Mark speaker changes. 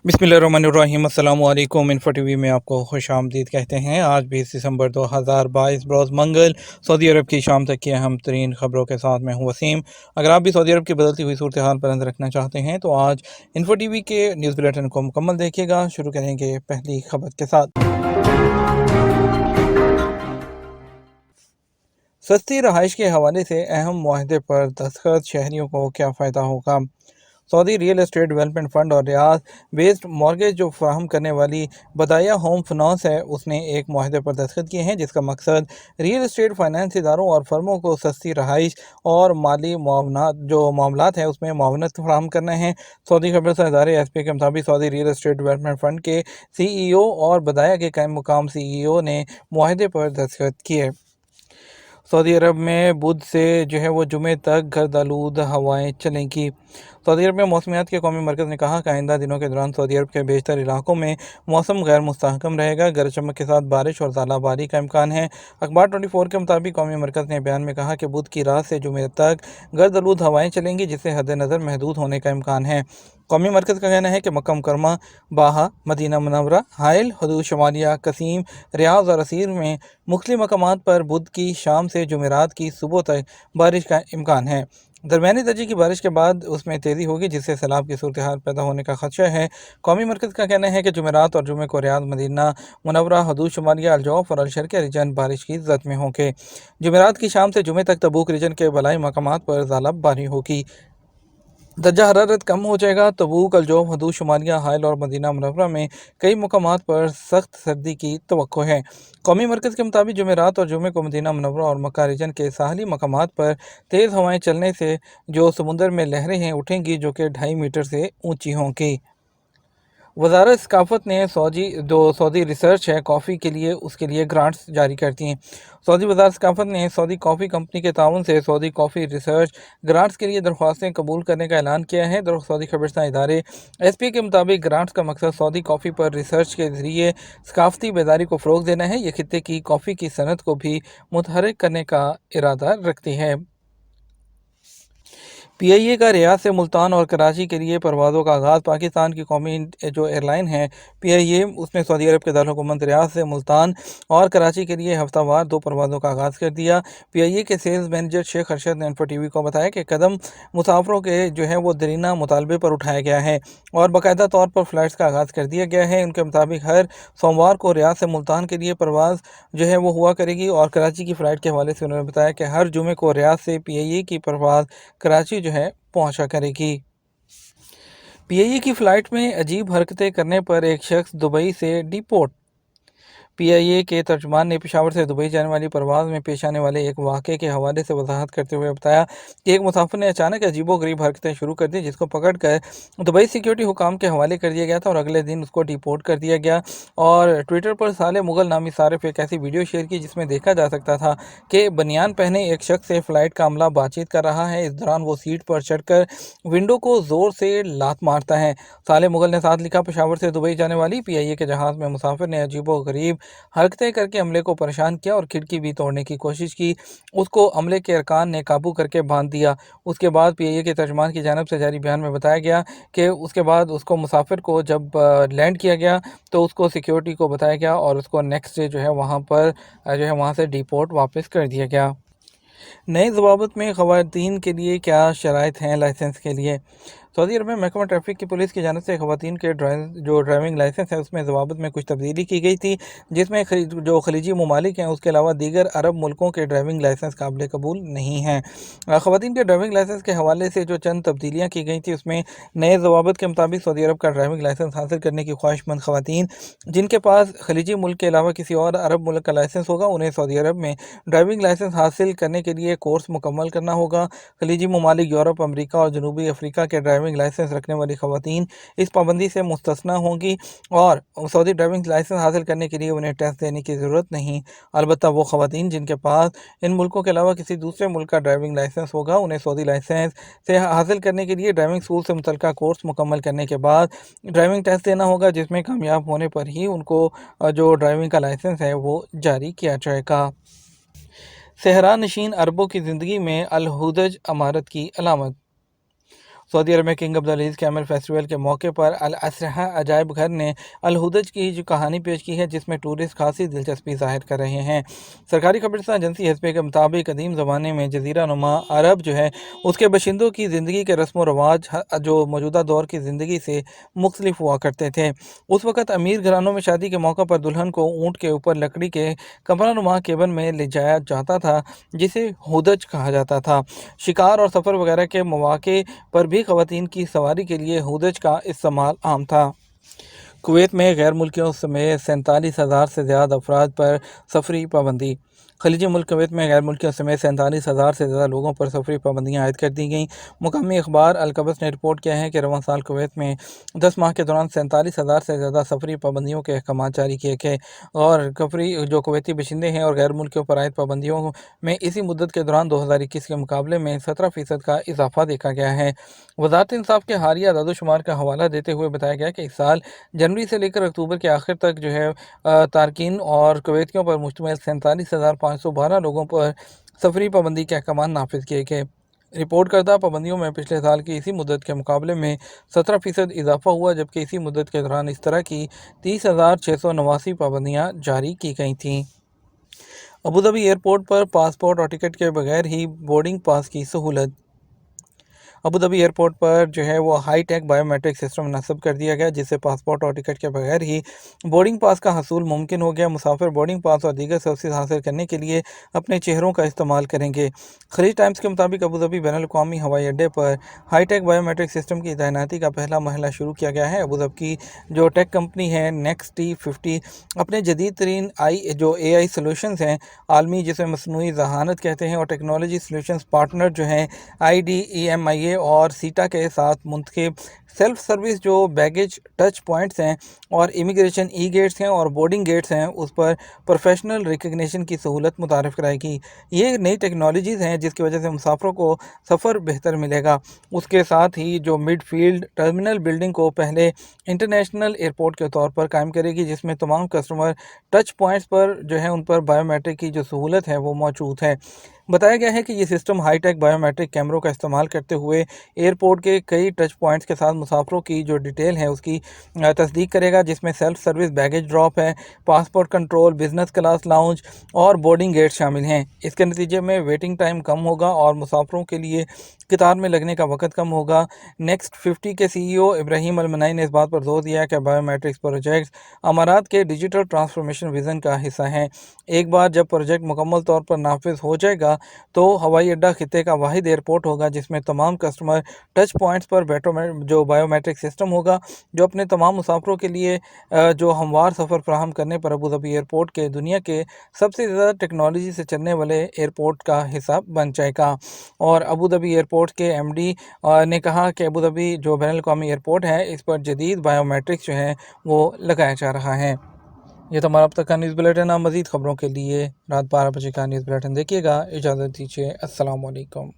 Speaker 1: बिस्मिल्लाहिर्रहमानिर्रहीम। अस्सलामु अलैकुम। इन्फो टीवी में आपको खुश आमदीद कहते हैं। आज 20 दिसंबर 2022 बरोज़ मंगल सऊदी अरब की शाम तक की अहम तरीन खबरों के साथ मैं हूँ वसीम। अगर आप भी सऊदी अरब की बदलती हुई सूरत हाल पर नज़र रखना चाहते हैं तो आज इन्फो टीवी के न्यूज़ बुलेटिन को मुकम्मल देखिएगा। शुरू करेंगे पहली खबर के साथ। सस्ती रहाइश के हवाले से अहम मुआहदे पर दस्तखत, शहरियों को क्या फ़ायदा होगा। Saudi real estate development fund और रियाद बेस्ड मॉर्गेज जो फराहम करने वाली बदाया होम फिनंस है, उसने एक मुआहदे पर दस्तखत किए हैं जिसका मकसद रियल एस्टेट फाइनेंस इदारों और फर्मों को सस्ती रहाइश और माली मुआवनात जो मामलात हैं उसमें मुआवनत फराहम करना है। सऊदी खबरसा इदारे एसपी के मुताबिक Saudi real estate development fund के CEO और बदाया के कायम मुकाम CEO ने मुआहदे पर दस्तखत किए। सऊदी अरब में बुध से वो जुमे तक गर्द आलूद हवाएं चलेंगी। सऊदी अरब में मौसमियात के कौमी मरकज़ ने कहा कि आइंदा दिनों के दौरान सऊदी अरब के बेशतर इलाकों में मौसम गैर मुस्तहकम रहेगा। गरज चमक के साथ बारिश और ज़ालाबारी का इम्कान है। अखबार 24 के मुताबिक कौमी मरकज़ ने बयान में कहा कि बुध की रात से जुमे तक गर्द आलूद हवाएं चलेंगी जिससे हद नज़र महदूद होने का इम्कान है। कौमी मरकज़ का कहना है कि मक्का मुकरमा, बाहा, मदीना मुनव्वरा, हाइल, हदूद शमालिया, कसीम, रियाज और असीर में मुख्तलिफ मकामात पर बुध की शाम से जुमेरात की सुबह तक बारिश का इम्कान है। दरमियानी दर्जे की बारिश के बाद उसमें तेज़ी होगी जिससे सैलाब की सूरत हाल पैदा होने का खदशा है। कौमी मरकज़ का कहना है कि जुमेरात और जुमे को रियाद, मदीना मुनव्वरा, हदूद शमालिया, अलजौफ और अलशर्क़िया रीजन बारिश की ज़द में होंगे। जुमेरात की शाम से जुमे तक तबूक रीजन के बलाई मकामात पर ज़ालाबारी होगी। दर्जा हरारत कम हो जाएगा। तबूक, अलजौफ, हदूद शुमालिया, हाइल और मदीना मुनव्वरा में कई मकामात पर सख्त सर्दी की तवक्को है। कौमी मरकज़ के मुताबिक जुमेरात और जुमे को मदीना मुनव्वरा और मक्का रीजन के साहली मकामात पर तेज़ हवाएं चलने से जो समुंदर में लहरें हैं उठेंगी जो कि 2.5 मीटर से ऊंची होंगी। वज़ारत सकाफ़त ने सऊदी रिसर्च है कॉफ़ी के लिए उसके लिए ग्रांट्स जारी कर दी हैं। सऊदी वज़ारत सकाफ़त ने सऊदी कॉफ़ी कंपनी के ताउन से सऊदी कॉफ़ी रिसर्च ग्रांट्स के लिए दरख्वास्तें कबूल करने का ऐलान किया है। सऊदी खबरसां इदारे SP के मुताबिक ग्रांट्स का मकसद सऊदी कॉफ़ी पर रिसर्च के ज़रिए सकाफ़ती बेदारी को फ़रोग़ देना है। ये खित्ते की कॉफ़ी की सनत को भी मुतहर्रिक करने का इरादा रखती है। PIA का रियाद से मुल्तान और कराची के लिए परवाज़ों का आगाज़। पाकिस्तान की कौमी जो एयरलाइन है PIA, उसने सऊदी अरब के दारुल रियाद से मुल्तान और कराची के लिए हफ्तावार 2 परवाज़ों का आगाज़ कर दिया। PIA के सेल्स मैनेजर शेख अरशद ने इन्फो टीवी को बताया कि कदम मुसाफरों के वो दरीना मुतालबे पर उठाया गया है और बाकायदा तौर पर फ़्लाइट्स का आगाज़ कर दिया गया है। उनके मुताबिक हर सोमवार को रियाद से मुल्तान के लिए परवाज़ वो हुआ करेगी और कराची की फ़्लाइट के हवाले से उन्होंने बताया कि हर जुमे को रियाद से PIA की परवाज़ कराची पहुंचा करेगी। PIA की फ़्लाइट में अजीब हरकतें करने पर एक शख्स दुबई से डिपोर्ट। PIA के तर्जुमान ने पेशावर से दुबई जाने वाली परवाज़ में पेश आने वाले एक वाक़े के हवाले से वजाहत करते हुए बताया कि एक मुसाफिर ने अचानक अजीबोगरीब हरकतें शुरू कर दी जिसको पकड़ कर दुबई सिक्योरिटी हुकाम के हवाले कर दिया गया था और अगले दिन उसको डिपोर्ट कर दिया गया। और ट्विटर पर साले मुगल नामी सारिफ एक ऐसी वीडियो शेयर की जिसमें देखा जा सकता था कि बनियान पहने एक शख्स से फ़्लाइट का अमला बातचीत कर रहा है। इस दौरान वो सीट पर चढ़कर विंडो को ज़ोर से लात मारता है। साले मुगल ने साथ लिखा, पेशावर से दुबई जाने वाली PIA के जहाज़ में मुसाफिर ने अजीबोगरीब हरकतें करके अमले को परेशान किया और खिड़की भी तोड़ने की कोशिश की। उसको अमले के अरकान ने काबू करके बांध दिया। उसके बाद PIA के तर्जुमान की जानिब से जारी बयान में बताया गया कि उसके बाद उसको मुसाफिर को जब लैंड किया गया तो उसको सिक्योरिटी को बताया गया और उसको नेक्स्ट डे वहाँ पर वहाँ से डिपोर्ट वापस कर दिया गया। नए ज़वाबित में ख़वातीन के लिए क्या शराइत हैं लाइसेंस के लिए। सऊदी अरब में महकमा ट्रैफिक की पुलिस की जानिब से ख़वातीन के ड्राइविंग लाइसेंस है उसमें ज़वाबित में कुछ तब्दीली की गई थी जिसमें जो खलीजी ममालिक हैं उसके अलावा दीगर अरब मुल्कों के ड्राइविंग लाइसेंस काबिल कबूल नहीं हैं। ख़वातीन के ड्राइविंग लाइसेंस के हवाले से जो चंद तब्दीलियाँ की गई थी उसमें नए ज़वाबित के मुताबिक सऊदी अरब का ड्राइविंग लाइसेंस हासिल करने की ख्वाहिशमंद ख़वातीन जिनके पास खलीजी मुल्क के अलावा किसी और अरब मुल्क का लाइसेंस होगा उन्हें सऊदी अरब में ड्राइविंग लाइसेंस हासिल करने के लिए कोर्स मुकम्मल करना होगा। खलीजी ममालिक, यूरोप, अमरीका और जनूबी अफ्रीका के ड्राइविंग लाइसेंस रखने वाली ख़वातीन इस पाबंदी से मुस्तस्ना होंगी और सऊदी ड्राइविंग लाइसेंस हासिल करने के लिए उन्हें टेस्ट देने की ज़रूरत नहीं। अलबत्ता वो ख़वातीन जिनके पास इन मुल्कों के अलावा किसी दूसरे मुल्क का ड्राइविंग लाइसेंस होगा उन्हें सऊदी लाइसेंस से हासिल करने के लिए ड्राइविंग स्कूल से मुतल्लिका कोर्स मुकम्मल करने के बाद ड्राइविंग टेस्ट देना होगा जिसमें कामयाब होने पर ही उनको जो ड्राइविंग का लाइसेंस है वो जारी किया जाएगा। सहरा नशीन अरबों की ज़िंदगी में अल-हुदज अमारत की अलामत। सऊदी अरब में किंग अब्दुल कैमल फेस्टिवल के मौके पर अल असरहा अजायब घर ने अल हुदज की जो कहानी पेश की है, जिसमें टूरिस्ट खासी दिलचस्पी जाहिर कर रहे हैं। सरकारी खबरसां एजेंसी एसपी के मुताबिक कदीम ज़माने में जजीरा नुमा अरब जो है उसके बशिंदों की ज़िंदगी के रस्म व रवाज जो मौजूदा दौर की ज़िंदगी से मुख्तलिफ हुआ करते थे। उस वक़्त अमीर घरानों में शादी के मौका पर दुल्हन को ऊँट के ऊपर लकड़ी के कमरा नुमा केबन में ले जाया जाता था, जिसे हुदज कहा जाता था। शिकार और सफ़र वगैरह के मौके पर भी ख़वातीन की सवारी के लिए हुदज का इस्तेमाल आम था। कुवैत में गैर मुल्कियों समेत 47,000 से ज़्यादा अफराद पर सफरी पाबंदी। खलीजी मुल्क कुवैत में गैर मुल्कियों समेत 47,000 से ज़्यादा लोगों पर सफरी पाबंदियाँ आयद कर दी गईं। मुकामी अखबार अलकबस ने रिपोर्ट किया है कि रवां साल कुवैत में 10 माह के दौरान 47,000 से ज़्यादा सफरी पाबंदियों के अहकाम जारी किए गए और कफरी जो कुवैती बशिंदे हैं और गैर मुल्कियों पर आयद पाबंदियों में इसी मुद्दत के दौरान 2021 के मुकाबले में 17% का इजाफा देखा गया है। वज़ारत इंसाफ के हालिया दादोशुमार का हवाला देते हुए बताया गया कि इस साल जनवरी से लेकर अक्टूबर के आखिर तक जो है तारकीन और कुवैतियों पर मुश्तमिल 47,512 लोगों पर सफरी पाबंदी के अहकाम नाफिज किए गए। रिपोर्ट करदा पाबंदियों में पिछले साल की इसी मुद्दत के मुकाबले में 17% इजाफा हुआ, जबकि इसी मुद्दत के दौरान इस तरह की 30,689 पाबंदियाँ जारी की गई थीं। अबूधाबी एयरपोर्ट पर पासपोर्ट और टिकट के बगैर ही बोर्डिंग पास की सहूलत। अबूधाबी एयरपोर्ट पर जो है वो हाई टेक बायोमेट्रिक सिस्टम नस्ब कर दिया गया, जिससे पासपोर्ट और टिकट के बगैर ही बोर्डिंग पास का हसूल मुमकिन हो गया। मुसाफिर बोर्डिंग पास और दीगर सर्विसेज हासिल करने के लिए अपने चेहरों का इस्तेमाल करेंगे। खलीज टाइम्स के मुताबिक अबूधाबी बैनुल अक़वामी हवाई अड्डे पर हाई टेक बायोमेट्रिक सिस्टम की तैनाती का पहला मरहला शुरू किया गया है। अबूधाबी की जो टेक कंपनी है नेक्स्ट T50 अपने जदीद तरीन AI सोल्यूशंस हैं आलमी, जिसमें मसनूई ज़हानत कहते हैं, और टेक्नोलॉजी सोल्यूशंस पार्टनर जो हैं IDEMIA और सीटा के साथ मुंतखब सेल्फ सर्विस जो बैगेज टच पॉइंट्स हैं और इमिग्रेशन गेट्स हैं और बोर्डिंग गेट्स हैं, उस पर प्रोफेशनल रिकग्निशन की सहूलत मुतारिफ कराएगी। ये नई टेक्नोलॉजीज़ हैं जिसकी वजह से मुसाफरों को सफ़र बेहतर मिलेगा। उसके साथ ही जो मिड फील्ड टर्मिनल बिल्डिंग को पहले इंटरनेशनल एयरपोर्ट के तौर पर कायम करेगी, जिसमें तमाम कस्टमर टच पॉइंट्स पर जो है उन पर बायोमेट्रिक की जो सहूलत है वो मौजूद है। बताया गया है कि ये सिस्टम हाईटेक बायोमेट्रिक कैमरों का इस्तेमाल करते हुए एयरपोर्ट के कई टच पॉइंट्स के साथ मुसाफरों की जो डिटेल है उसकी तस्दीक करेगा, जिसमें सेल्फ सर्विस बैगेज ड्रॉप है, passport control, business class lounge और बोर्डिंग गेट शामिल हैं। इसके नतीजे में वेटिंग टाइम कम होगा और मुसाफरों के लिए कतार में लगने का वक्त कम होगा। नेक्स्ट 50 के CEO इब्राहिम अलमनाई ने इस बात पर जोर दिया कि बायोमेट्रिक्स प्रोजेक्ट्स अमारात के डिजिटल ट्रांसफॉर्मेशन विज़न का हिस्सा हैं। एक बार जब प्रोजेक्ट मुकम्मल तौर पर नाफिज हो जाएगा तो हवाई अड्डा खित्ते का वाहिद एयरपोर्ट होगा जिसमें तमाम कस्टमर टच पॉइंट्स पर जो बायोमेट्रिक सिस्टम होगा, जो अपने तमाम मुसाफरों के लिए जो हमवार सफ़र फ्राहम करने पर अबूधाबी एयरपोर्ट के दुनिया के सबसे ज़्यादा टेक्नोलॉजी से चलने वाले एयरपोर्ट का हिस्सा बन जाएगा। और अबूधाबी एयरपोर्ट के MD ने कहा कि अबूधाबी जो बैनुल अक़वामी एयरपोर्ट है, इस पर जदीद बायोमेट्रिक्स जो है वो लगाया जा रहा है। ये तो हमारा अब तक का न्यूज़ बुलेटिन। आप मज़ीद ख़बरों के लिए रात 12 बजे का न्यूज़ बुलेटिन देखिएगा। इजाज़त दीजिए। अस्सलाम वालेकुम।